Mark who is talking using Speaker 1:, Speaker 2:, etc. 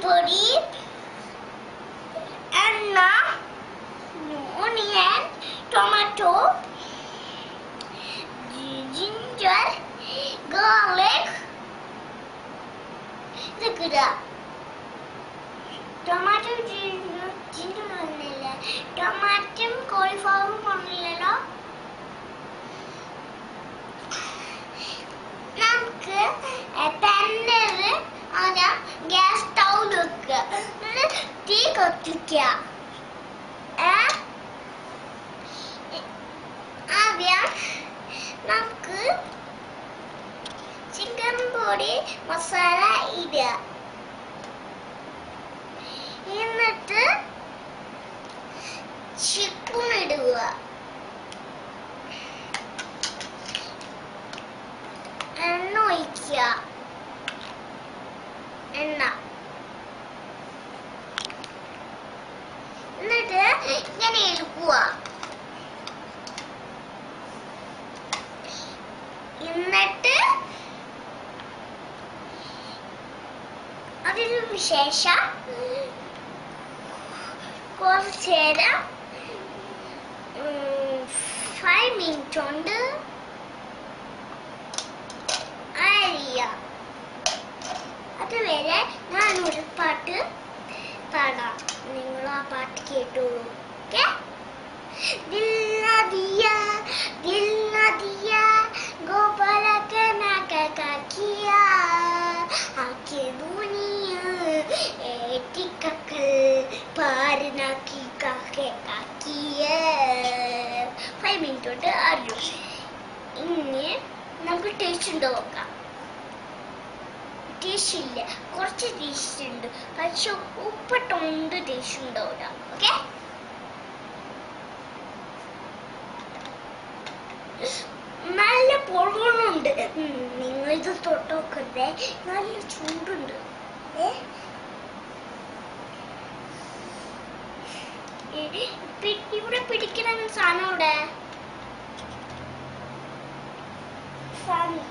Speaker 1: പൊടി, എണ്ണ, onion, tomato, ginger, garlic. ഇതൊക്കെ ഇടുക. ടൊമാറ്റോ ജിഞ്ചർ പറഞ്ഞില്ലേ, ടൊമാറ്റോയും കോളിഫ്ലവറും പറഞ്ഞില്ലല്ലോ. നമുക്ക് പാനില് ആദ്യം ഗ്യാസ് സ്റ്റൗ വെക്കുക, തീ കത്തിക്കുക. ആദ്യം നമുക്ക് ചിക്കൻ പൊടി മസാല ഇടുക. എന്നിട്ട് ചിക്കൻ ഇടുക. എണ്ണ ഒഴിക്കുക. എണ്ണ എന്നിട്ട് ഇങ്ങനെ എടുക്കുക. എന്നിട്ട് അതിനു ശേഷം കുറച്ച് നേരം 5 മിനിറ്റ് കൊണ്ട് അരിയാം. അതുവരെ ഞാനൊരു പാട്ട് പാടാം, നിങ്ങൾ ആ പാട്ട് കേട്ടോളൂ. ഓക്കെ? ദിൽ നാ ദിയ ഗോപാലക നാകിയ ആകെ ദുനിയ ഏറ്റിക്കൽ പാരനാക്കി കാക്കിയ. 5 മിനിറ്റ് കൊണ്ട് അറിയും. ഇനി നമുക്ക് ടേസ്റ്റ് ഉണ്ടോ നോക്കാം. ടേസ്റ്റ് ഇല്ല, കുറച്ച് ടേസ്റ്റ് ഉണ്ട്, പക്ഷെ ഉപ്പിട്ടുണ്ട് ടേസ്റ്റ് ഉണ്ടാവില്ല. ഓക്കെ? നല്ല പൊറോണുണ്ട്. നിങ്ങളിത് തൊട്ടോക്കണ്ടേ, നല്ല ചൂടുണ്ട്. ഇവിടെ പിടിക്കണ സാധനം ഇവിടെ സാധനം